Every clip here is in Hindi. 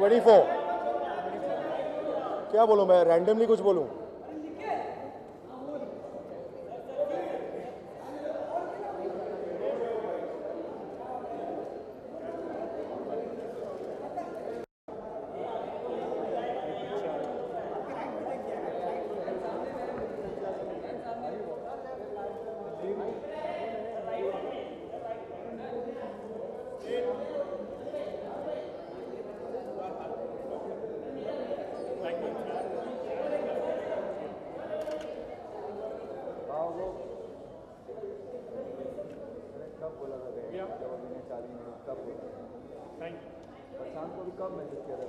24। क्या बोलूँ मैं, रैंडमली कुछ बोलूँ? कब बोला था जब अभी ने 40 मिनट कब बोला? Thank you. प्रशांत को भी कब मैसेज किया था?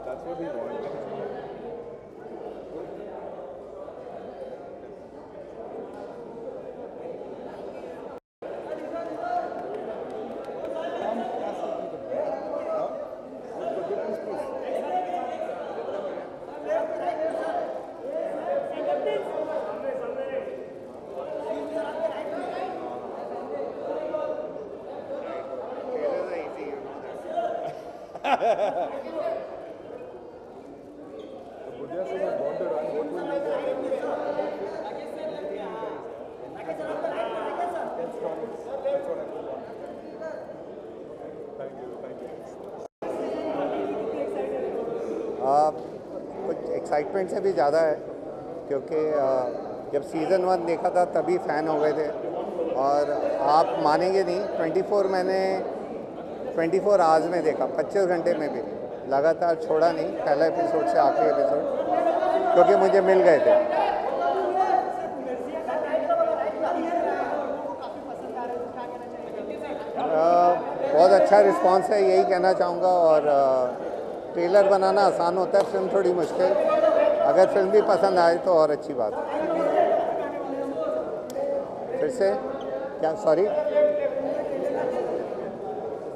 That's what we want. कुछ एक्साइटमेंट से भी ज़्यादा है क्योंकि जब सीज़न 1 देखा था तभी फ़ैन हो गए थे और आप मानेंगे नहीं 24 मैंने 24 आवर्स में देखा, 25 घंटे में भी लगातार छोड़ा नहीं, पहला एपिसोड से आखिरी एपिसोड, क्योंकि मुझे मिल गए थे। बहुत अच्छा रिस्पांस है, यही कहना चाहूँगा। और ट्रेलर बनाना आसान होता है, फिल्म थोड़ी मुश्किल। अगर फिल्म भी पसंद आए तो और अच्छी बात है। फिर से क्या, सॉरी,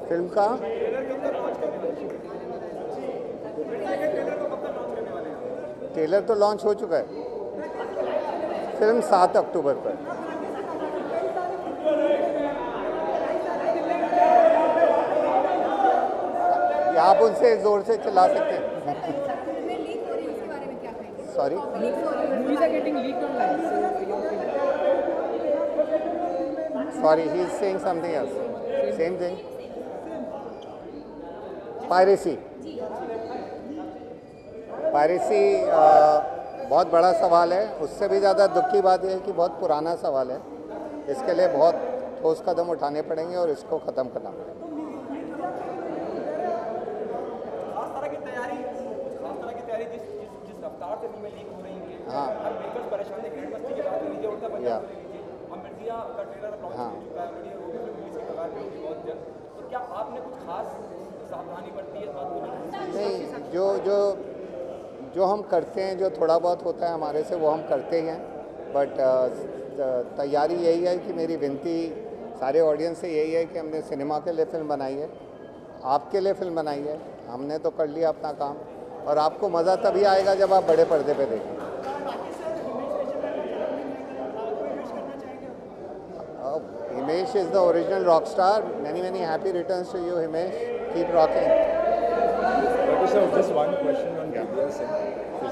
फिल्म का ट्रेलर तो लॉन्च हो चुका है, फिल्म 7 अक्टूबर पर। आप उनसे जोर से चला सकते हैं। Sorry, sorry, he is saying something else. Same thing. Piracy बहुत बड़ा सवाल है। उससे भी ज़्यादा दुख की बात यह है कि बहुत पुराना सवाल है। इसके लिए बहुत ठोस कदम उठाने पड़ेंगे और इसको ख़त्म करना पड़ेगा। हाँ, हाँ, तो क्या आपने कुछ खास सावधानी बरती है इस बात को? नहीं, जो हम करते हैं, जो थोड़ा बहुत होता है हमारे से, वो हम करते ही हैं। बट तैयारी यही है कि मेरी विनती सारे ऑडियंस से यही है कि हमने सिनेमा के लिए फ़िल्म बनाई है, आपके लिए फ़िल्म बनाई है, हमने तो कर लिया अपना काम, और आपको मज़ा तभी आएगा जब आप बड़े पर्दे पे देखें। Himesh is the original rock star. Many happy returns to you, Himesh. Keep rocking. Okay, sir, just one question on Vidya Singh.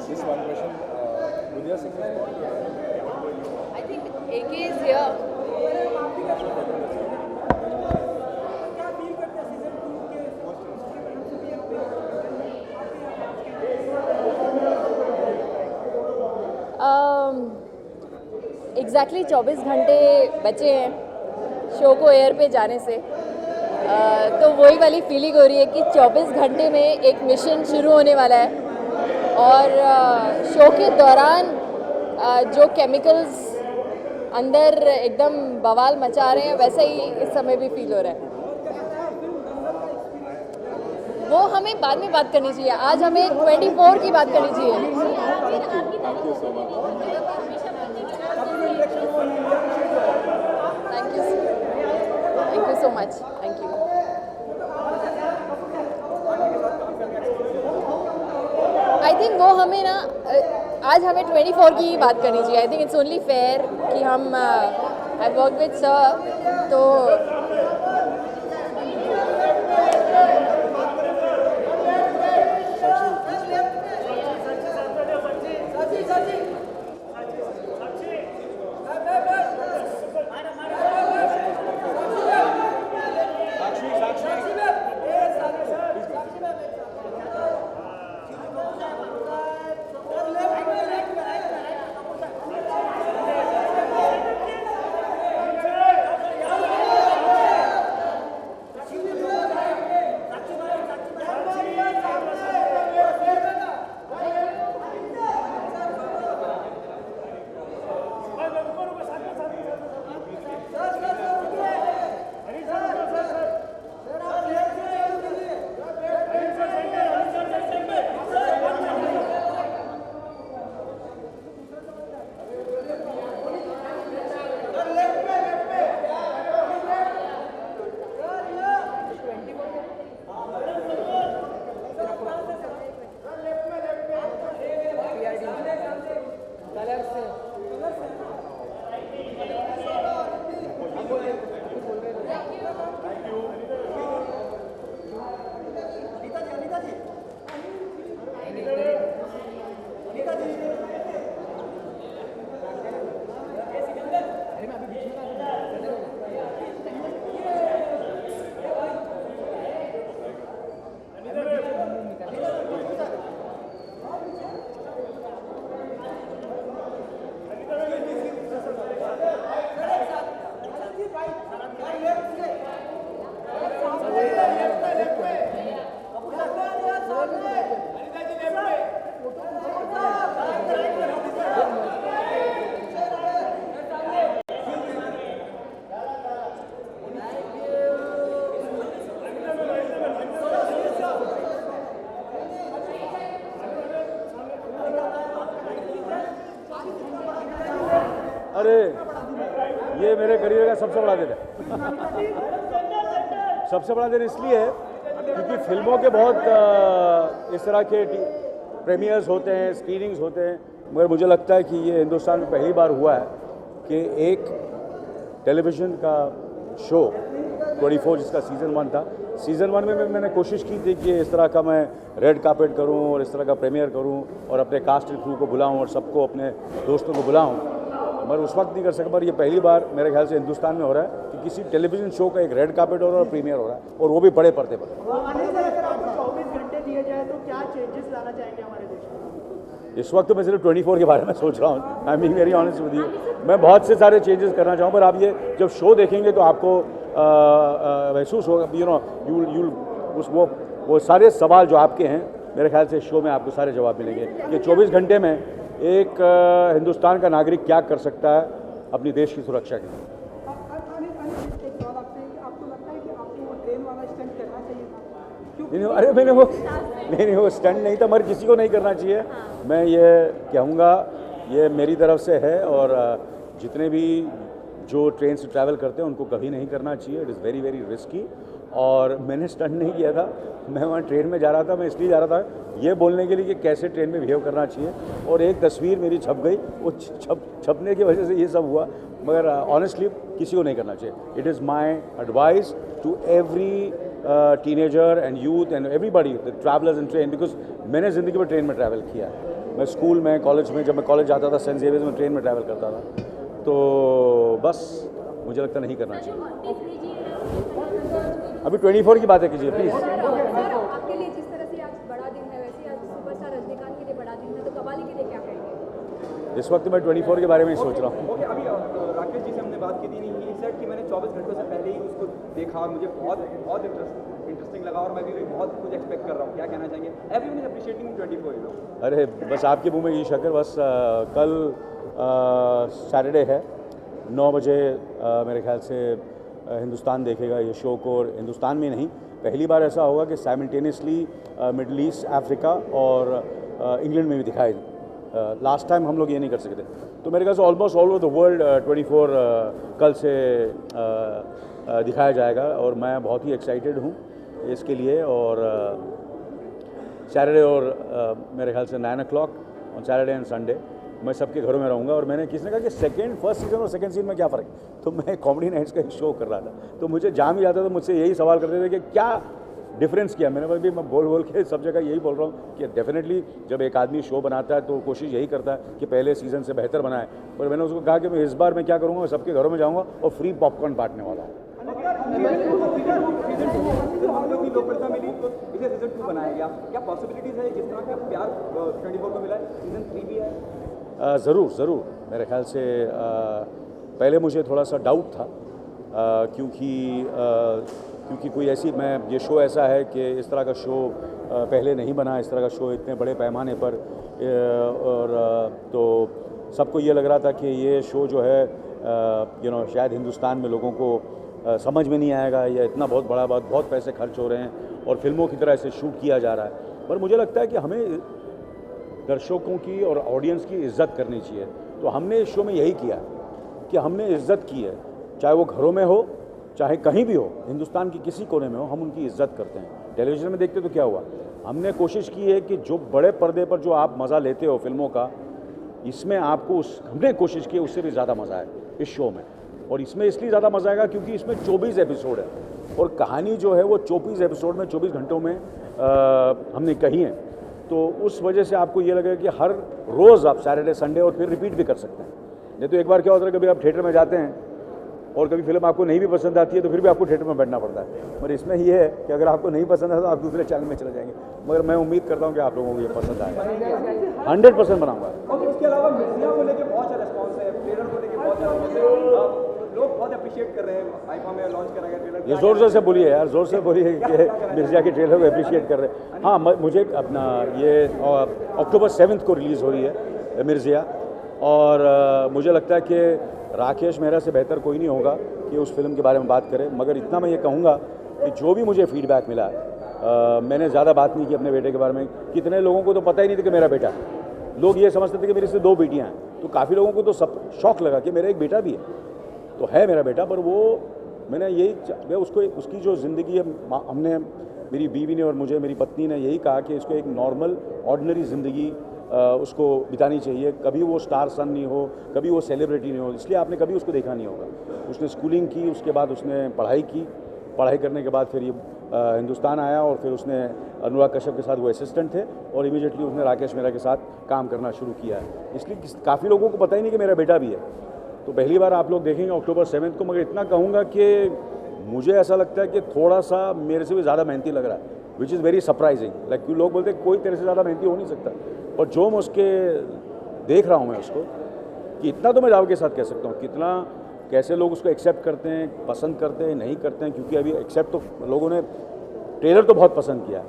Just one question. Vidya Singh was born. I think AK is here. क्या फील करते हैं सीजन 2 के एग्जैक्टली 24 घंटे बचे हैं शो को एयर पे जाने से, तो वही वाली फीलिंग हो रही है कि 24 घंटे में एक मिशन शुरू होने वाला है और शो के दौरान जो केमिकल्स अंदर एकदम बवाल मचा रहे हैं वैसा ही इस समय भी फील हो रहा है। वो हमें बाद में बात करनी चाहिए, आज हमें 24 की बात करनी चाहिए। Thank you so much, thank you. I think वो हमें ना आज हमें 24 की बात करनी चाहिए। आई थिंक इट्स ओनली फेयर कि हम आई वर्क विद सर, तो अरे ये मेरे करियर का सबसे बड़ा दिन है। सबसे बड़ा दिन इसलिए है क्योंकि फिल्मों के बहुत इस तरह के प्रीमियर्स होते हैं, स्क्रीनिंग्स होते हैं, मगर मुझे लगता है कि ये हिंदुस्तान में पहली बार हुआ है कि एक टेलीविज़न का शो 24 जिसका सीज़न 1 था, सीज़न 1 में मैंने कोशिश की थी कि इस तरह का मैं रेड कार्पेट करूं और इस तरह का प्रीमियर करूं और अपने कास्ट एंड क्रू को बुलाऊं और सबको अपने दोस्तों को बुलाऊं, मगर उस वक्त नहीं कर सका। पर ये पहली बार मेरे ख्याल से हिंदुस्तान में हो रहा है कि किसी टेलीविज़न शो का एक रेड कार्पेट हो रहा है और प्रीमियर हो रहा है, और वो भी बड़े पर्दे पर। 24 घंटे दिए जाए तो क्या चेंजेस लाना चाहेंगे हमारे देश में? इस वक्त तो मैं सिर्फ 24 के बारे में सोच रहा हूँ। I mean very honest with you, मैं बहुत से सारे चेंजेस करना चाहूँ, पर आप ये जब शो देखेंगे तो आपको महसूस होगा, यू नो, यूल उस वो सारे सवाल जो आपके हैं, मेरे ख्याल से शो में आपको सारे जवाब मिलेंगे कि 24 घंटे में एक हिंदुस्तान का नागरिक क्या कर सकता है अपनी देश की सुरक्षा के लिए। अरे मैंने वो नहीं वो स्टंट नहीं था, मगर किसी को नहीं करना चाहिए। मैं ये कहूँगा, ये मेरी तरफ से है, और जितने भी जो ट्रेन से ट्रैवल करते हैं उनको कभी नहीं करना चाहिए। It is very very risky, और मैंने स्टंट नहीं किया था। मैं वहाँ ट्रेन में जा रहा था, मैं इसलिए जा रहा था ये बोलने के लिए कि कैसे ट्रेन में बिहेव करना चाहिए, और एक तस्वीर मेरी छप गई, वो छपने की वजह से ये सब हुआ, मगर ऑनेस्टली किसी को नहीं करना चाहिए। It is my advice to every teenager and youth and everybody the travellers in train, because मैंने ज़िंदगी में ट्रेन में ट्रैवल किया है। मैं स्कूल में, कॉलेज में, जब मैं कॉलेज जाता था सेंट जेवियर्स में, ट्रेन में ट्रैवल करता था, तो बस मुझे लगता नहीं करना चाहिए। अभी 24 की बातें कीजिए प्लीज़। आपके लिए जिस तरह से आज बड़ा दिन है, वैसे आज सुपरस्टार रजनीकांत के लिए बड़ा दिन है, तो कव्वाली के लिए क्या कहेंगे? इस वक्त मैं 24 के बारे में ही सोच रहा हूँ। ओके, अभी राकेश जी से हमने बात की थी, नहीं ही सेड कि मैंने 24 घंटों से पहले ही उसको देखा और मुझे बहुत बहुत इंटरेस्टिंग लगा और मैं भी बहुत कुछ एक्सपेक्ट कर रहा हूँ। क्या कहना चाहेंगे? Everyone is appreciating 24, you know. अरे बस आपके मुंह में ये शक्कर, बस कल सैटरडे है, 9 बजे मेरे ख्याल से हिंदुस्तान देखेगा ये शो को। और हिंदुस्तान में नहीं, पहली बार ऐसा होगा कि साइमल्टेनियसली मिडल ईस्ट, अफ्रीका और इंग्लैंड में भी दिखाए। लास्ट टाइम हम लोग ये नहीं कर सकते, तो मेरे ख्याल से almost all over the world 24 कल से दिखाया जाएगा और मैं बहुत ही एक्साइटेड हूँ इसके लिए। और सैटरडे और मेरे ख्याल से 9 o'clock on Saturday and Sunday मैं सबके घरों में रहूँगा। और मैंने किसी ने कहा कि फर्स्ट सीज़न और सेकंड सीज़न में क्या फ़र्क, तो मैं कॉमेडी नाइट्स का एक शो कर रहा था, तो मुझे जाम ही जाता, तो मुझसे यही सवाल करते थे कि क्या डिफरेंस किया। मैंने भी मैं बोल के सब जगह यही बोल रहा हूँ कि डेफिनेटली जब एक आदमी शो बनाता है तो कोशिश यही करता है कि पहले सीज़न से बेहतर बनाए। पर मैंने उसको कहा कि मैं इस बार मैं क्या करूँगा, मैं सबके घरों में जाऊँगा और फ्री पॉपकॉर्न बांटने वाला हूँ। हम लोग की लोकप्रियता मिली तो इसे सीजन 2 बनाया गया, क्या पॉसिबिलिटीज है जिस तरह का प्यार 24 को मिला है, सीजन 3 भी है? ज़रूर मेरे ख्याल से पहले मुझे थोड़ा सा डाउट था, क्योंकि कोई ऐसी ये शो ऐसा है कि इस तरह का शो पहले नहीं बना, इस तरह का शो इतने बड़े पैमाने पर। और तो सबको ये लग रहा था कि ये शो जो है शायद हिंदुस्तान में लोगों को समझ में नहीं आएगा, या इतना बहुत बड़ा बहुत पैसे खर्च हो रहे हैं और फिल्मों की तरह इसे शूट किया जा रहा है। पर मुझे लगता है कि हमें दर्शकों की और ऑडियंस की इज़्ज़त करनी चाहिए। तो हमने इस शो में यही किया कि हमने इज़्ज़त की है, चाहे वो घरों में हो चाहे कहीं भी हो, हिंदुस्तान की किसी कोने में हो, हम उनकी इज़्ज़त करते हैं। टेलीविज़न में देखते तो क्या हुआ, हमने कोशिश की है कि जो बड़े पर्दे पर जो आप मज़ा लेते हो फिल्मों का, इसमें आपको हमने कोशिश की उससे भी ज़्यादा मज़ा आए इस शो में। और इसमें इसलिए ज़्यादा मज़ा आएगा क्योंकि इसमें 24 एपिसोड है और कहानी जो है वो 24 एपिसोड में 24 घंटों में हमने कही है। तो उस वजह से आपको ये लगेगा कि हर रोज़ आप सैटरडे संडे और फिर रिपीट भी कर सकते हैं। नहीं तो एक बार क्या होता है, कभी आप थिएटर में जाते हैं और कभी फिल्म आपको नहीं भी पसंद आती है तो फिर भी आपको थिएटर में बैठना पड़ता है। पर इसमें ये है कि अगर आपको नहीं पसंद है तो आप दूसरे चैनल में चले जाएंगे। मगर मैं उम्मीद करता हूँ कि आप लोगों को ये पसंद आएगा, 100% बनाऊंगा। और उसके अलावा मिर्जिया को लेके बहुत अच्छा रिस्पॉन्स है, ट्रेलर को लेके बहुत अच्छा रिस्पॉन्स है, लोग बहुत अप्रिशिएट कर रहे हैं। आईफा में लॉन्च करा गया ट्रेलर, ये ज़ोर से बोलिए यार, ज़ोर से बोलिए कि मिर्जिया के ट्रेलर को अप्रिशिएट कर रहे हैं। हाँ, मुझे अपना ये अक्टूबर 7 को रिलीज़ हो रही है मिर्जिया, और मुझे लगता है कि राकेश मेहरा से बेहतर कोई नहीं होगा कि उस फिल्म के बारे में बात करें। मगर इतना मैं ये कहूँगा कि जो भी मुझे फीडबैक मिला, मैंने ज़्यादा बात नहीं की अपने बेटे के बारे में। कितने लोगों को तो पता ही नहीं था कि मेरा बेटा है, लोग ये समझते थे कि मेरे से 2 बेटियाँ हैं। तो काफ़ी लोगों को तो सब शौक लगा कि मेरा एक बेटा भी है, तो है मेरा बेटा। पर वो मैंने मैं उसकी जो ज़िंदगी है, हमने, मेरी बीवी ने और मुझे, मेरी पत्नी ने यही कहा कि इसको एक नॉर्मल ऑर्डिनरी ज़िंदगी उसको बितानी चाहिए। कभी वो स्टार सन नहीं हो, कभी वो सेलिब्रिटी नहीं हो, इसलिए आपने कभी उसको देखा नहीं होगा। उसने स्कूलिंग की, उसके बाद उसने पढ़ाई की, पढ़ाई करने के बाद फिर ये हिंदुस्तान आया और फिर उसने अनुराग कश्यप के साथ वो असिस्टेंट थे और इमीडिएटली उसने राकेश मेहरा के साथ काम करना शुरू किया है। इसलिए काफ़ी लोगों को पता ही नहीं कि मेरा बेटा भी है। तो पहली बार आप लोग देखेंगे अक्टूबर 7 को। मगर इतना कहूँगा कि मुझे ऐसा लगता है कि थोड़ा सा मेरे से भी ज़्यादा मेहनती लग रहा है, which is very surprising. Like लोग बोलते हैं कोई तेरे से ज़्यादा मेहनती हो नहीं सकता, और जो मैं उसके देख रहा हूँ मैं उसको, कि इतना तो मैं दाव के साथ कह सकता हूँ कितना कैसे लोग उसको एक्सेप्ट करते हैं, पसंद करते हैं, नहीं करते हैं। क्योंकि अभी एक्सेप्ट तो लोगों ने, ट्रेलर तो बहुत पसंद किया है,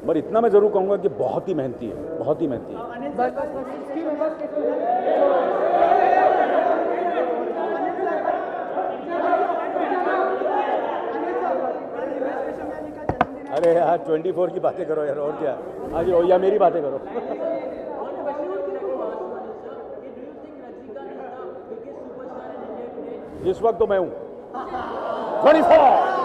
पर इतना मैं ज़रूर कहूँगा कि बहुत ही मेहनती है, बहुत ही मेहनती है। अरे यार 24 की बातें करो यार, और क्या आज, या मेरी बातें करो। इस वक्त तो मैं हूँ 24।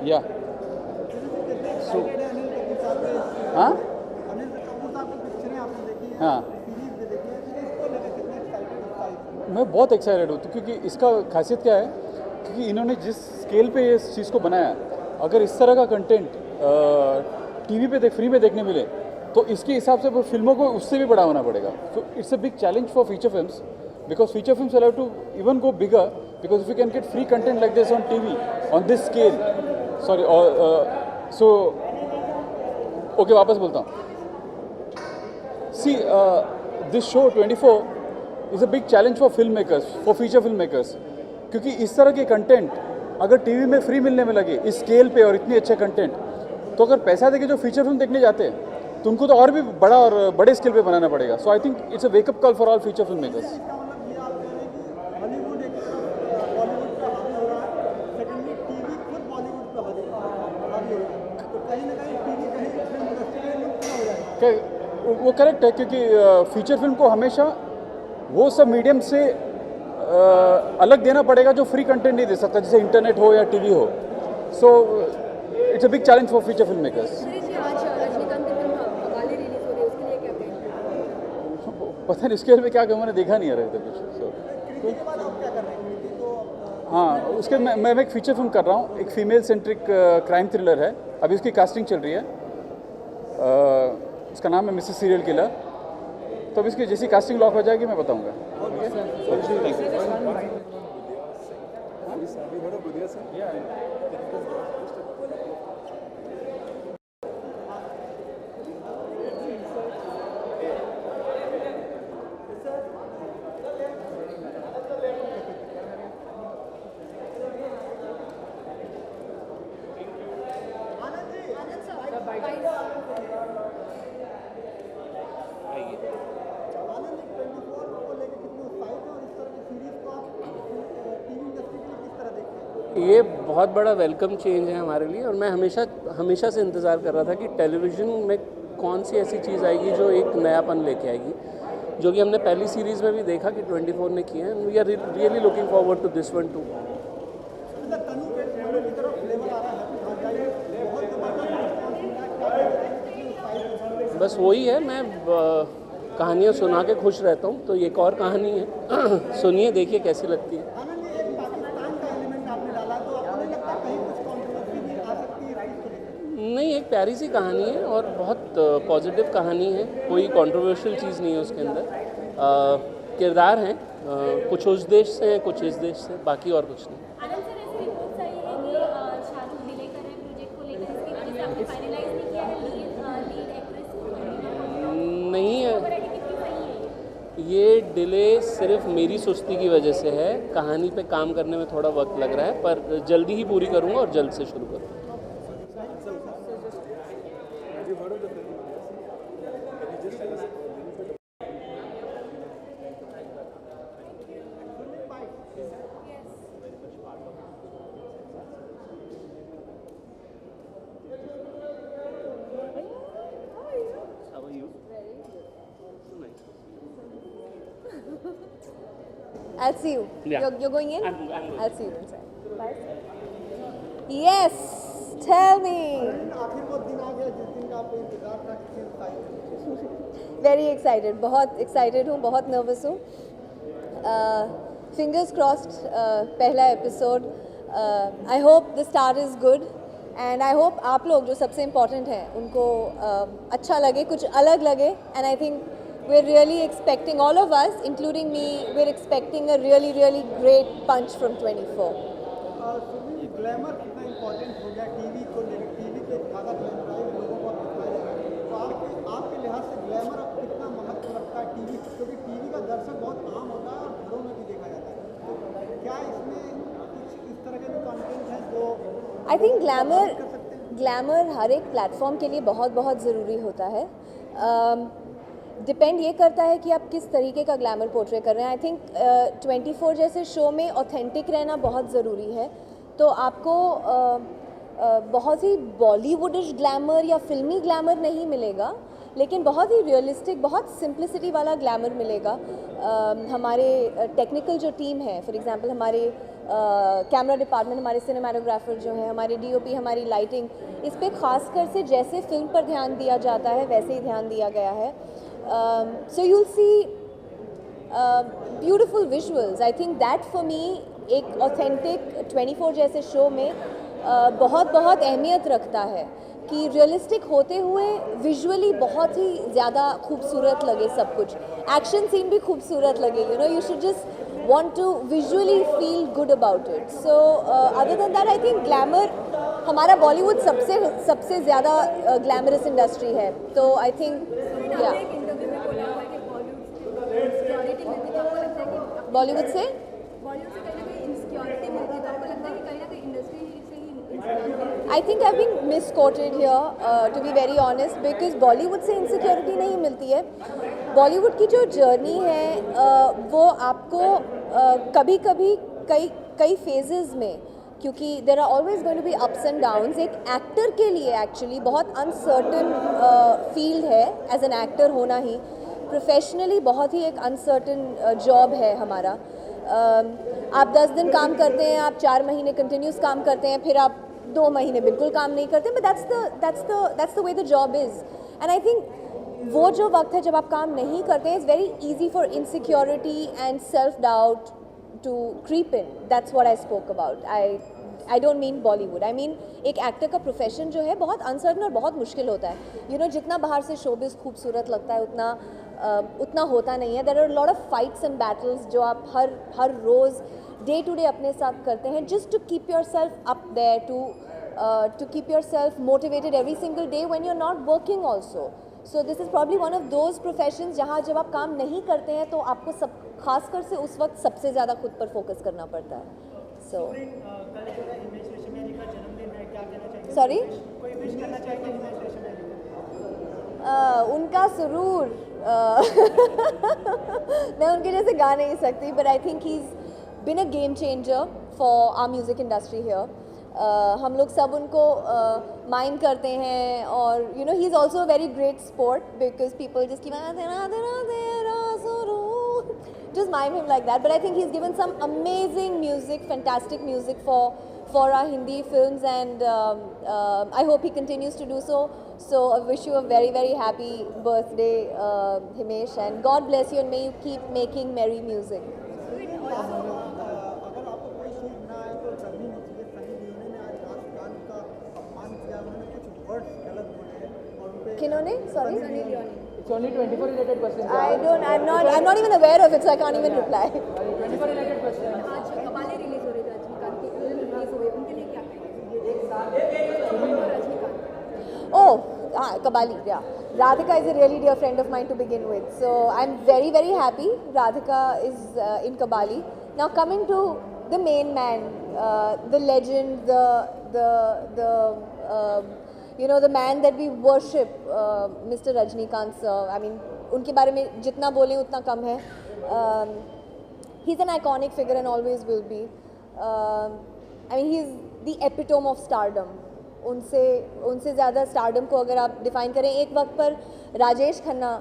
या सो हाँ हाँ मैं बहुत एक्साइटेड हूँ क्योंकि इसका खासियत क्या है, क्योंकि इन्होंने जिस स्केल पे इस चीज़ को बनाया, अगर इस तरह का कंटेंट टीवी पे फ्री में देखने मिले तो इसके हिसाब से वो फिल्मों को उससे भी बड़ा होना पड़ेगा. So it's a big challenge for feature films because feature films allow to even go bigger because if you can get free content like this on TV on this scale, sorry, so okay, वापस बोलता हूँ. See, this show 24 is a big challenge for filmmakers, for feature filmmakers, क्योंकि इस तरह के कंटेंट अगर टीवी में फ्री मिलने में लगे इस स्केल पे और इतने अच्छे कंटेंट, तो अगर पैसा देके जो फीचर फिल्म देखने जाते हैं तो उनको तो और भी बड़ा और बड़े स्केल पे बनाना पड़ेगा. So I think it's a wake up call for all feature film makers. वो करेक्ट है क्योंकि फीचर फिल्म को हमेशा वो सब मीडियम से अलग देना पड़ेगा जो फ्री कंटेंट नहीं दे सकता, जैसे इंटरनेट हो या टीवी हो. So it's a big challenge for feature film makers. पता नहीं इसके में क्या कहूँ, मैंने देखा नहीं है अभी तक कुछ. हाँ, उसके मैं एक फीचर फिल्म कर रहा हूँ, एक फीमेल सेंट्रिक क्राइम थ्रिलर है. अभी उसकी कास्टिंग चल रही है. उसका नाम है मिसेस सीरियल किलर. तो अब इसकी जैसी कास्टिंग लॉक हो जाएगी मैं बताऊंगा. ये बहुत बड़ा वेलकम चेंज है हमारे लिए और मैं हमेशा से इंतज़ार कर रहा था कि टेलीविज़न में कौन सी ऐसी चीज़ आएगी जो एक नयापन लेके आएगी, जो कि हमने पहली सीरीज़ में भी देखा कि 24 ने किया है. We are really looking forward to this one too. बस वही है, मैं कहानियाँ सुना के खुश रहता हूँ, तो ये एक और कहानी है. सुनिए, देखिए कैसी लगती है. नहीं, एक प्यारी सी कहानी है और बहुत पॉजिटिव कहानी है. कोई कंट्रोवर्शियल चीज़ नहीं है उसके अंदर. किरदार हैं, कुछ उस देश से हैं, कुछ इस देश से, बाकी और कुछ नहीं. आनंद सर, ऐसी रिपोर्ट्स आई है कि शाहरुख डिले कर रहे हैं प्रोजेक्ट को लेकर, इसकी वजह से आपने फाइनलाइज नहीं किया है लीड एक्ट्रेस? नहीं है, ये डिले सिर्फ मेरी सुस्ती की वजह से है. कहानी पे काम करने में थोड़ा वक्त लग रहा है, पर जल्दी ही पूरी करूँगा और जल्द से शुरू करूँगा. I'll see you. Yeah. You're going in? I'm going. I'll see you inside. Bye. Yes. Tell me. Very excited. बहुत excited हूँ, बहुत nervous हूँ. Fingers crossed. पहला episode. I hope the start is good and I hope आप लोग जो सबसे इम्पोर्टेंट हैं उनको अच्छा लगे, कुछ अलग लगे. And I think we're really expecting, all of us including me, we're expecting a really great punch from 24. Glamour कितना इम्पोर्टेंट हो गया टीवी को लेकर, टीवी पे ज़्यादा ग्लैमर आए लोगों को दिखाया जा रहा है, तो आपके लिहाज से ग्लैमर अब कितना महत्व रखता है टीवी, क्योंकि टीवी का दर्शक बहुत आम होता है और घरों में भी देखा जाता है, तो क्या इसमें कुछ इस तरह के भी कंटेंट हैं जो आई थिंक ग्लैमर हर एक प्लेटफॉर्म के लिए बहुत ज़रूरी होता है. डिपेंड ये करता है कि आप किस तरीके का ग्लैमर पोर्ट्रे कर रहे हैं. आई थिंक 24 जैसे शो में ऑथेंटिक रहना बहुत ज़रूरी है. तो आपको बहुत ही बॉलीवुडिश ग्लैमर या फिल्मी ग्लैमर नहीं मिलेगा, लेकिन बहुत ही रियलिस्टिक, बहुत सिंप्लिसिटी वाला ग्लैमर मिलेगा. हमारे टेक्निकल जो टीम है, फॉर एग्जांपल हमारे कैमरा डिपार्टमेंट, हमारे सिनेमाटोग्राफर जो हैं, हमारे डीओपी, हमारी लाइटिंग, इस पे खासकर से जैसे फिल्म पर ध्यान दिया जाता है वैसे ही ध्यान दिया गया है. So you'll see beautiful visuals. I think that for me एक authentic 24 जैसे शो में बहुत अहमियत रखता है कि रियलिस्टिक होते हुए विजुअली बहुत ही ज़्यादा खूबसूरत लगे सब कुछ. एक्शन सीन भी खूबसूरत लगे. You should just want to visually feel good about it. So other than that, I think glamour, हमारा बॉलीवुड सबसे ज़्यादा ग्लैमरस इंडस्ट्री है. तो आई थिंक बॉलीवुड से I think I been misquoted here to be very honest, because Bollywood से इनसिक्योरिटी नहीं मिलती है. बॉलीवुड की जो जर्नी है वो आपको कभी कई फेजेस में, क्योंकि there are always going to be ups and downs. एक एक्टर के लिए एक्चुअली बहुत अनसर्टन फील्ड है एज एन एक्टर होना ही. प्रोफेशनली बहुत ही एक अनसर्टन जॉब है हमारा. आप 10 दिन काम करते हैं, आप 4 महीने कंटिन्यूस काम करते हैं, फिर आप 2 महीने बिल्कुल काम नहीं करते. But that's the way the job is. And I think वो जो वक्त है जब आप काम नहीं करते हैं, it's very easy for insecurity and self doubt to creep in. That's what I spoke about. I don't mean Bollywood. I mean एक एक्टर का प्रोफेशन जो है बहुत अनसर्टन और बहुत मुश्किल होता है. जितना बाहर से शोबिज़ खूबसूरत लगता है उतना होता नहीं है. There are a lot of fights and battles जो आप हर रोज़ डे टू डे अपने साथ करते हैं, just to keep yourself up there, to keep yourself motivated every single day when you're not working also. So this is probably one of those professions जहाँ जब आप काम नहीं करते हैं तो आपको खासकर से उस वक्त सबसे ज़्यादा खुद पर फोकस करना पड़ता है. सो सॉरी, उनका सुरूर मैं उनके जैसे गा नहीं सकती, but I think he is been a game changer for our music industry here. हम लोग सब उनको माइंड करते हैं, और he is also a very great sport, because people just keep just mime him like that. But I think he's given some amazing music, fantastic music for our Hindi films, and I hope he continues to do so. So I wish you a very happy birthday, Himesh, and God bless you, and may you keep making merry music. किन्होंने? Sorry? It's only 24 related questions. I'm not even aware of it, so I can't even reply. 24 related questions. आज कबाली रिलीज हो रही है, रजनीकांत की फिल्म रिलीज हुई, उनके लिए क्या कहेंगे? Rajinikanth. Oh, Kabali, yeah. Radhika is a really dear friend of mine to begin with, so I'm very happy Radhika is in Kabali. Now coming to the main man, the legend, the man that we worship, Mr. Rajnikant sir. I mean, उनके बारे में जितना बोलें उतना कम है. He's an iconic figure and always will be. I mean, he's the epitome of stardom. उनसे ज़्यादा स्टारडम को अगर आप डिफ़ाइन करें, एक वक्त पर Rajesh Khanna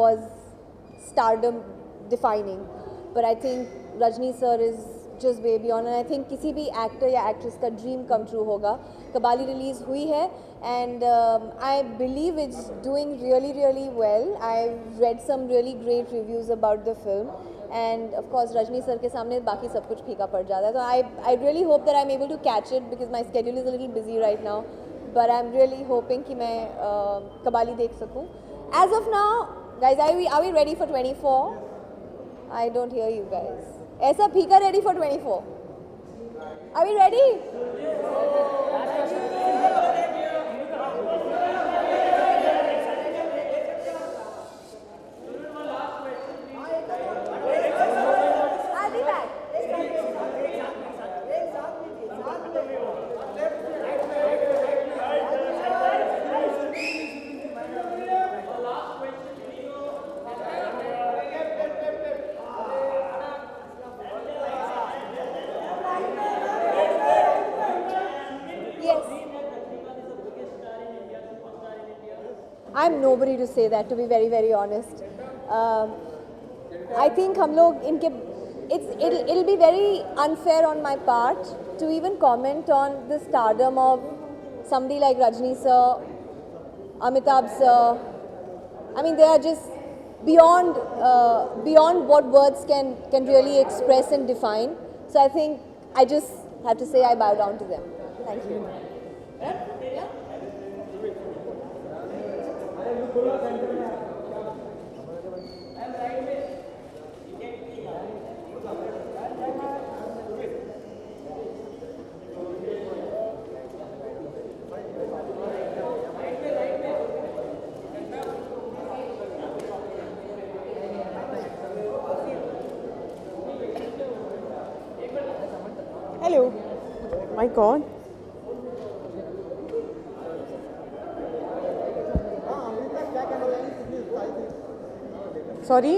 was stardom defining, but I think Rajni sir is just way beyond, and I think किसी भी एक्टर या एक्ट्रेस का ड्रीम कम ट्रू होगा. कबाली रिलीज़ हुई है, and I believe it's doing really well. I've read some really great reviews about the film, end of course Rajni sir के सामने बाकी सब कुछ फीका पड़ जाता है. तो I really hope that I am able to catch it because my schedule is a little busy right now, but I am really hoping कि मैं कबाली देख सकूँ. As of now guys, are we ready for 24? I don't hear you guys. ऐसा फीका ready for 24? Are we ready? I'll be back. I'm nobody to say that, to be very, very honest. I think हम लोग इनके it'll be very unfair on my part to even comment on the stardom of somebody like Rajni sir, Amitabh sir. I mean, they are just beyond what words can really express and define. So I think I just have to say I bow down to them. Thank you. Yeah? Hello. My God. Sorry?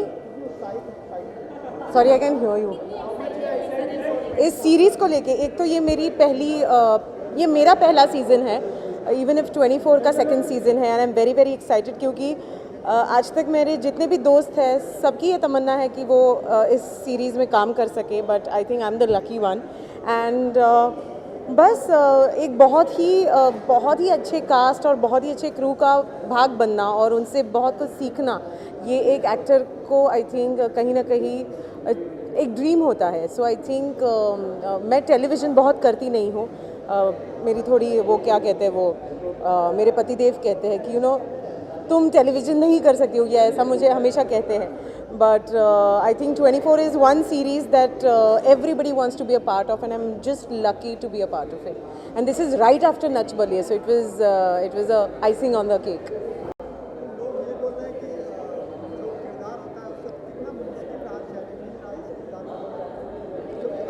Sorry, I can hear you. इस सीरीज़ को लेके एक तो ये मेरा पहला सीज़न है, इवन इफ 24 का सेकंड सीज़न है, and I am very very excited क्योंकि आज तक मेरे जितने भी दोस्त हैं सबकी ये तमन्ना है कि वो इस सीरीज़ में काम कर सके, but I think I am the lucky one. And बस एक बहुत ही अच्छे कास्ट और बहुत ही अच्छे क्रू का भाग बनना और उनसे बहुत कुछ सीखना, ये एक एक्टर को आई थिंक कहीं ना कहीं एक ड्रीम होता है. सो आई थिंक मैं टेलीविज़न बहुत करती नहीं हूँ, मेरी थोड़ी वो क्या कहते हैं वो मेरे पतिदेव कहते हैं कि यू नो तुम टेलीविज़न नहीं कर सकती हो, या ऐसा मुझे हमेशा कहते हैं. But I think 24 is one series that everybody wants to be a part of, and I'm just lucky to be a part of it. And this is right after Nach Baliye, so it was a icing on the cake.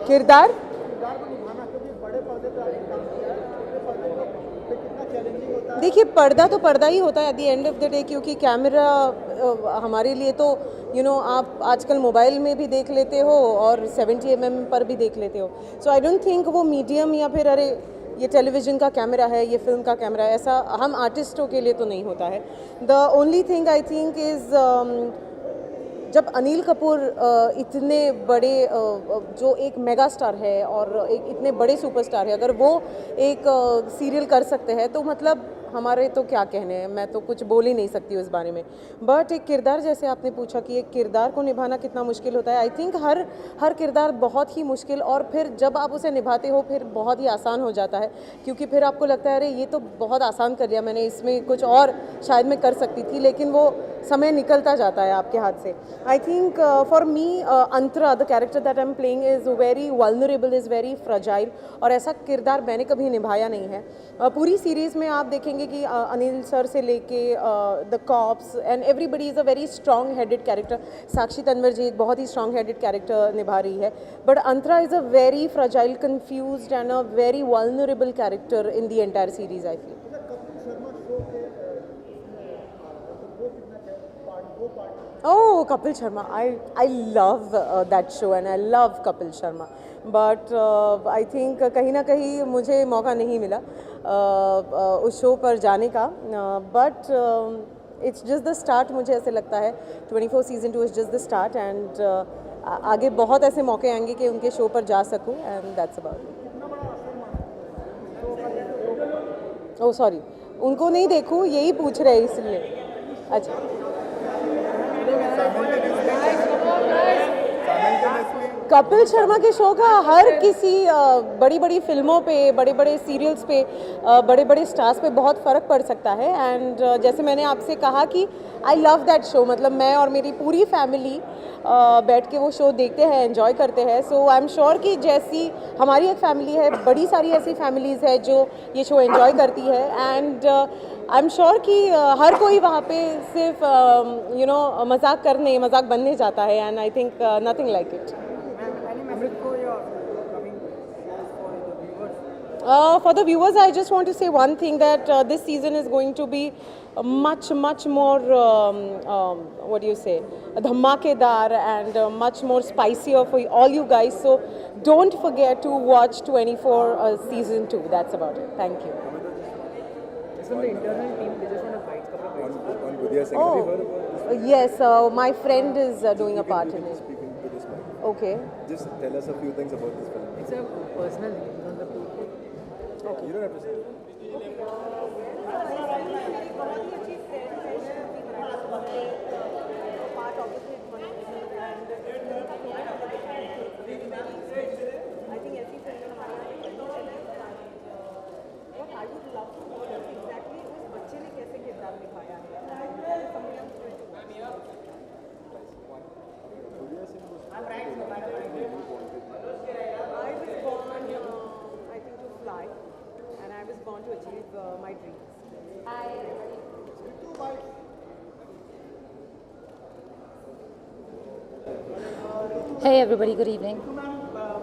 किरदार देखिए, पर्दा तो पर्दा ही होता है at the end of the day, क्योंकि कैमरा हमारे लिए तो यू नो आप आजकल मोबाइल में भी देख लेते हो और 70 mm पर भी देख लेते हो. सो आई डोंट थिंक वो मीडियम या फिर अरे ये टेलीविज़न का कैमरा है, ये फिल्म का कैमरा है, ऐसा हम आर्टिस्टों के लिए तो नहीं होता है. The only thing I think is जब अनिल कपूर इतने बड़े जो एक मेगा स्टार है और एक इतने बड़े सुपरस्टार है, अगर वो एक सीरियल कर सकते हैं तो मतलब हमारे तो क्या कहने हैं, मैं तो कुछ बोल ही नहीं सकती हूँ इस बारे में. बट एक किरदार, जैसे आपने पूछा कि एक किरदार को निभाना कितना मुश्किल होता है, आई थिंक हर किरदार बहुत ही मुश्किल, और फिर जब आप उसे निभाते हो फिर बहुत ही आसान हो जाता है, क्योंकि फिर आपको लगता है अरे ये तो बहुत आसान कर लिया मैंने, इसमें कुछ और शायद मैं कर सकती थी, लेकिन वो समय निकलता जाता है आपके हाथ से. I think for me Antara, the character that I am playing is very vulnerable, is very fragile, और ऐसा किरदार मैंने कभी निभाया नहीं है. पूरी सीरीज़ में आप देखेंगे कि अनिल सर से लेके the cops and everybody is a very strong headed character. Sakshi Tanwar ji एक बहुत ही स्ट्रॉन्ग हेडेड कैरेक्टर निभा रही है, but Antara is a very fragile, confused and a very vulnerable character in the entire series. I feel Oh, Kapil Sharma. I love that show and I love Kapil Sharma. But I think कहीं ना कहीं मुझे मौका नहीं मिला उस शो पर जाने का. But it's just the start, मुझे ऐसे लगता है 24 season 2 is just the start, and आगे बहुत ऐसे मौके आएंगे कि उनके शो पर जा सकूं, and that's about it. Oh sorry, उनको नहीं देखूं यही पूछ रहे इसलिए. अच्छा. कपिल शर्मा के शो का हर किसी बड़ी बड़ी फिल्मों पे, बड़े बड़े सीरियल्स पे, बड़े बड़े स्टार्स पे बहुत फ़र्क पड़ सकता है। एंड जैसे मैंने आपसे कहा कि आई लव दैट शो, मतलब मैं और मेरी पूरी फैमिली बैठ के वो शो देखते हैं, एंजॉय करते हैं। सो आई एम श्योर कि जैसी हमारी एक फैमिली है, बड़ी सारी ऐसी फैमिलीज़ है जो ये शो एंजॉय करती है। एंड आई एम श्योर कि हर कोई वहाँ पे सिर्फ मजाक बनने जाता है। And I think nothing like it. For the viewers, I just want to say one thing, that this season is going to be much more, what do you say, dhamakedar and much more spicier for all you guys. So don't forget to watch 24 season 2. That's about it. Thank you. From the internal team, they just want to bite couple of bites. On Budhia Singh, have you heard about this? Yes, my friend is doing a part in it. Speaking to this mic. Okay. Just tell us a few things about this film. It's a personal thing on the people. You don't have to say. And I was born to achieve my dreams. Hey everybody, good evening.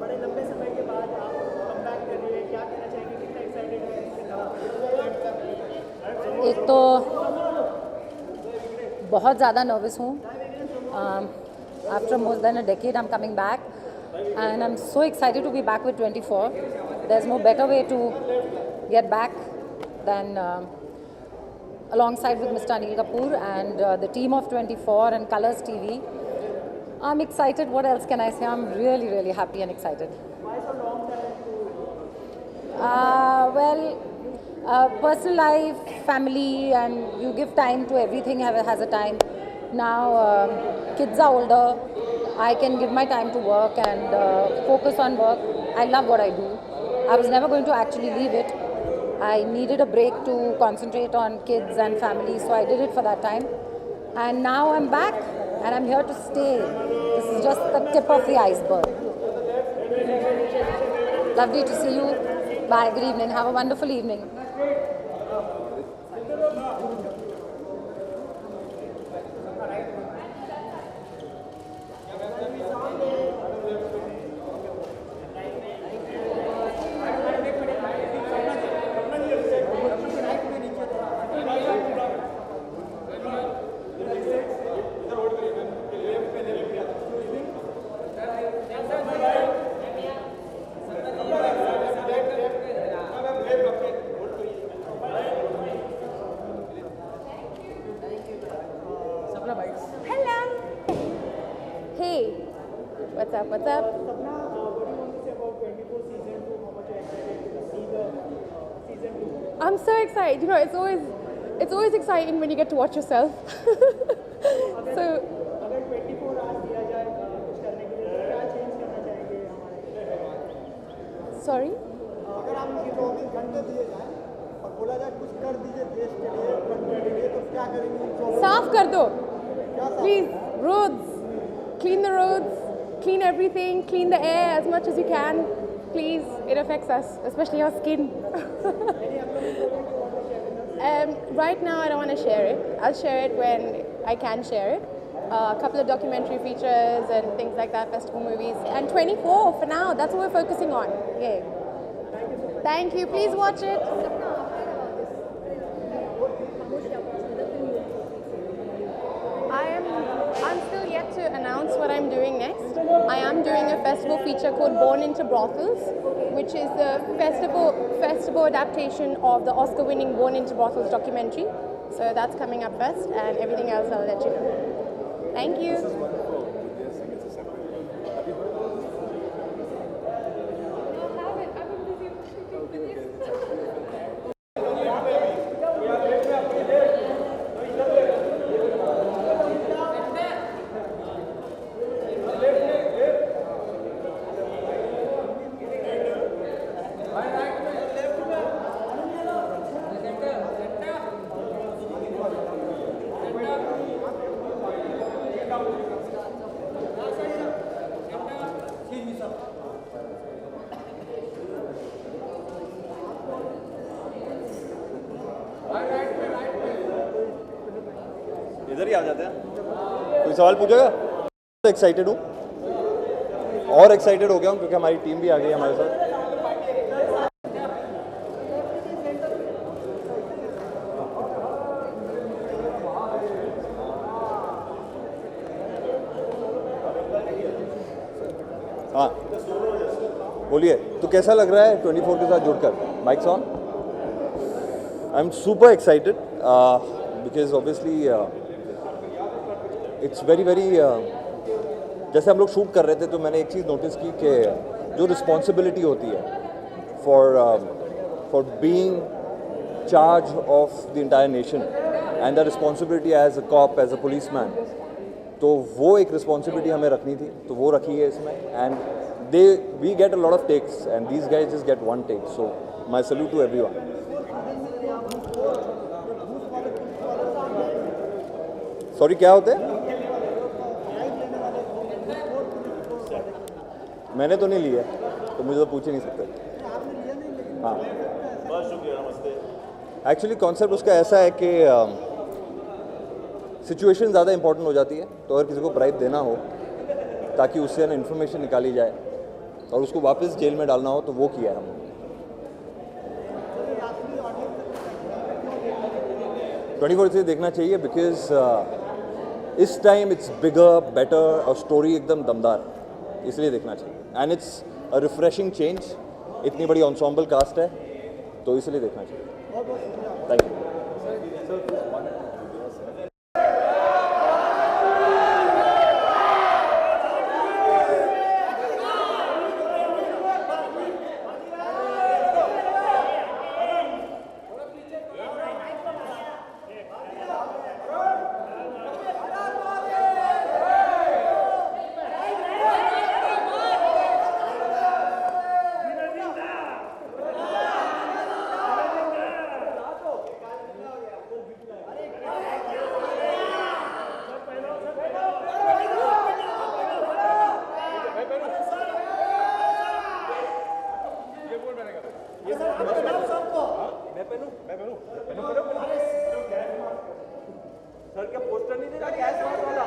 बड़े लंबे समय के बाद आप कमबैक कर रही है, क्या कहना चाहेंगे, कितना एक्साइटेड है? एक तो बहुत ज़्यादा नर्वस हूँ. After more than a decade, I'm coming back, and I'm so excited to be back with 24. There's no better way to get back than alongside with Mr. Anil Kapoor and the team of 24 and Colors TV. I'm excited. What else can I say? I'm really happy and excited. Why so long Personal life, family, and you give time to everything has a time. Now kids are older, I can give my time to work and focus on work. I love what I do. I was never going to actually leave it. I needed a break to concentrate on kids and family, so I did it for that time. And now I'm back and I'm here to stay. This is just the tip of the iceberg. Lovely to see you. Bye, good evening. Have a wonderful evening. Hello. Hey. What's up? What's up? Sapna, what do you want to say about 24 season 2? How much are you excited to see the season 2? I'm so excited. You know, it's always exciting when you get to watch yourself. So अगर 24 आवर्स दिया जाए कुछ करने के लिए, तो क्या चेंज करना चाहेंगे हमारे? sorry. अगर हम 24 घंटे दिए जाए और बोला जाए कुछ कर दीजिए देश के लिए, कंट्री के लिए, तो क्या करेंगे? साफ कर दो. क्या साफ? Please, roads. Clean the roads. Clean everything. Clean the air as much as you can. Please, it affects us, especially our skin. Right now, I don't want to share it. I'll share it when I can share it. A couple of documentary features and things like that, festival movies. And 24 for now, that's what we're focusing on. Yeah. Thank you. Please watch it. I'm still yet to announce what I'm doing next. I am doing a festival feature called Born into Brothels, which is the festival adaptation of the Oscar-winning Born into Brothels documentary. So that's coming up first, and everything else I'll let you know. Thank you. इधर ही आ जाते हैं। कोई सवाल पूछेगा? एक्साइटेड हूँ और एक्साइटेड हो गया हूँ क्योंकि हमारी टीम भी आ गई है हमारे साथ। हाँ बोलिए, तो कैसा लग रहा है 24 के साथ जुड़कर? Mics on. I am super excited because obviously it's very जैसे हम लोग शूट कर रहे थे तो मैंने एक चीज़ नोटिस की कि जो रिस्पॉन्सिबिलिटी होती है for being charge of the entire nation and the responsibility as a cop, as a policeman, तो वो एक रिस्पॉन्सिबिलिटी हमें रखनी थी, तो वो रखी है इसमें। And we get a lot of takes and these guys just get one take, so my salute to everyone. Sorry, क्या होते हैं? मैंने तो नहीं लिया, तो मुझे तो पूछ ही नहीं सकते। हाँ, बहुत शुक्रिया, नमस्ते। एक्चुअली कॉन्सेप्ट उसका ऐसा है कि सिचुएशन ज़्यादा इंपॉर्टेंट हो जाती है, तो अगर किसी को ब्राइब देना हो ताकि उससे ना इन्फॉर्मेशन निकाली जाए और उसको वापस जेल में डालना हो, तो वो किया है हमने। 24 से देखना चाहिए बिकॉज इस टाइम इट्स बिगर, बेटर और स्टोरी एकदम दमदार, इसलिए देखना चाहिए। And it's a refreshing change, इतनी बड़ी एंसेम्बल कास्ट है, तो इसलिए देखना चाहिए। Thank you. सर क्या पोस्टर नहीं देगा कैश वाला?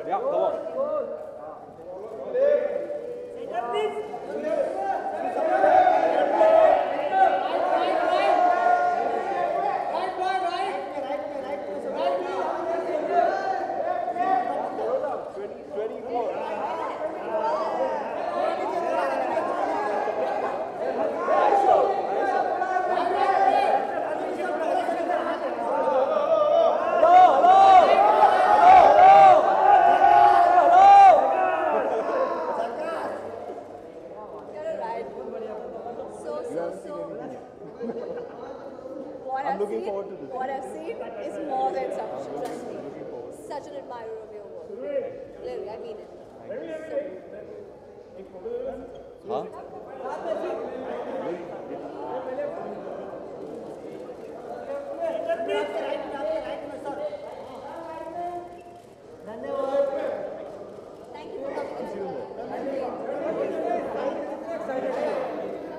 Yeah, come on. What I've seen is more than sufficient. Trust me. Such an admirer of your work. Literally, I mean it. हाँ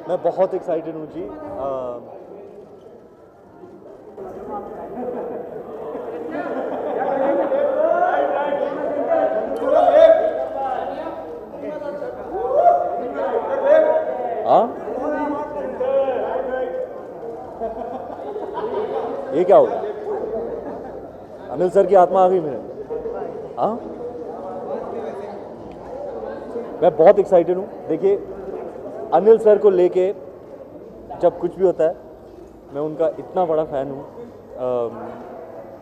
मैं बहुत एक्साइटेड हूँ जी। हाँ, ये क्या होगा? अनिल सर की आत्मा आ गई मेरे। हाँ, मैं बहुत एक्साइटेड हूँ। देखिए, अनिल सर को लेके जब कुछ भी होता है, मैं उनका इतना बड़ा फ़ैन हूँ।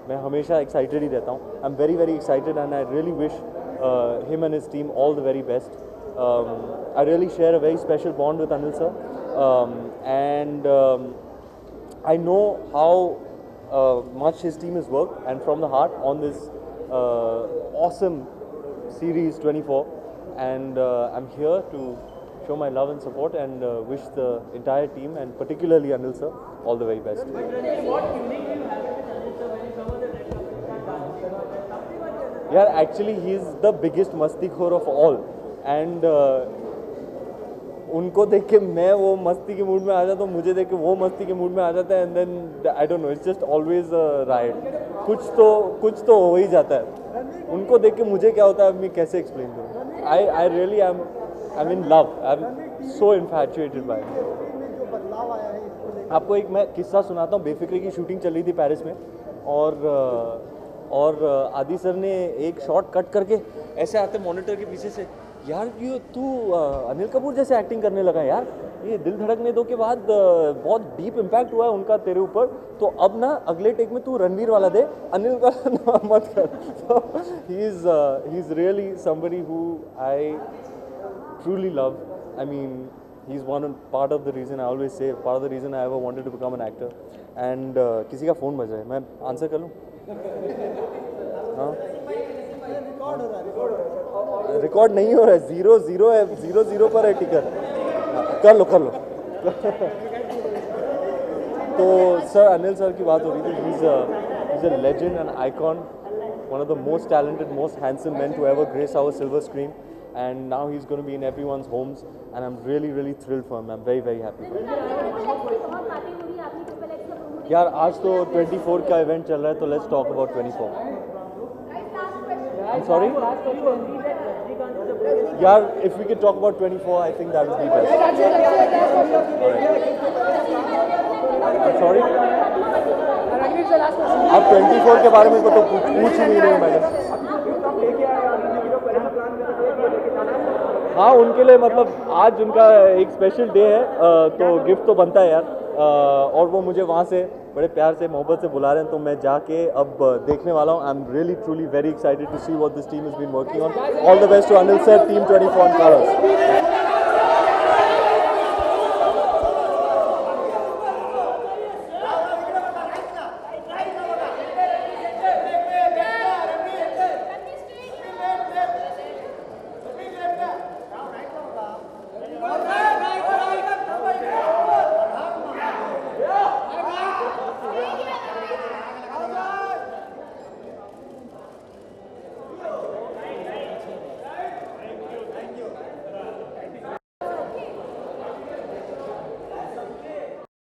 मैं हमेशा एक्साइटेड ही रहता हूँ। I am very very excited and I really wish him and his team all the very best. I really share a very special bond with Anil sir, and I know how much his team has worked, and from the heart on this awesome series 24, and I'm here to show my love and support and wish the entire team and particularly Anil sir all the very best. Yeah, actually he's the biggest mastikhor of all, and उनको देख के मैं वो मस्ती के मूड में आ जाता हूँ, मुझे देख के वो मस्ती के मूड में आ जाता है, and then I don't know, it's just always right. कुछ तो हो ही जाता है. उनको देख के मुझे क्या होता है, मैं कैसे एक्सप्लेन करूँ. I really I am in love. I am so infatuated by. आपको एक मैं किस्सा सुनाता हूँ. बेफिक्री की शूटिंग चल रही थी पेरिस में, और आदि सर ने एक शॉट कट करके ऐसे आते मॉनिटर के पीछे से, यार ये तू अनिल कपूर जैसे एक्टिंग करने लगा यार, ये दिल धड़कने दो के बाद बहुत डीप इम्पैक्ट हुआ है उनका तेरे ऊपर, तो अब ना अगले टेक में तू रणवीर वाला दे, अनिल का मत कर. He is really somebody who I truly love. I mean he is one part of the reason, I always say part of the reason I ever wanted to become an actor. And किसी का फ़ोन बज रहा है, मैं आंसर कर लूँ? हाँ, रिकॉर्ड नहीं हो रहा है. 0-0 है, 0-0 पर है टिकट. कर लो. तो सर अनिल सर की बात हो रही थी. He is a legend and icon, one of the most talented, most handsome man to ever grace our silver screen, and now he's going to be in everyone's homes, and I'm really thrilled for him. I'm very happy for him. यार आज तो 24 का इवेंट चल रहा है, तो let's talk about 24. I'm sorry? Yeah, if we could talk about 24, I think that would be best. I'm sorry? अब 24 के बारे में तो पूछ ही नहीं रहे मैडम. हाँ, उनके लिए मतलब आज उनका एक स्पेशल डे है, तो गिफ्ट तो बनता है यार. और वो मुझे वहाँ से बड़े प्यार से मोहब्बत से बुला रहे हैं, तो मैं जाके अब देखने वाला हूँ. I am really truly very excited to see what this team has been working on. All the best to Anil sir, team 24 colours.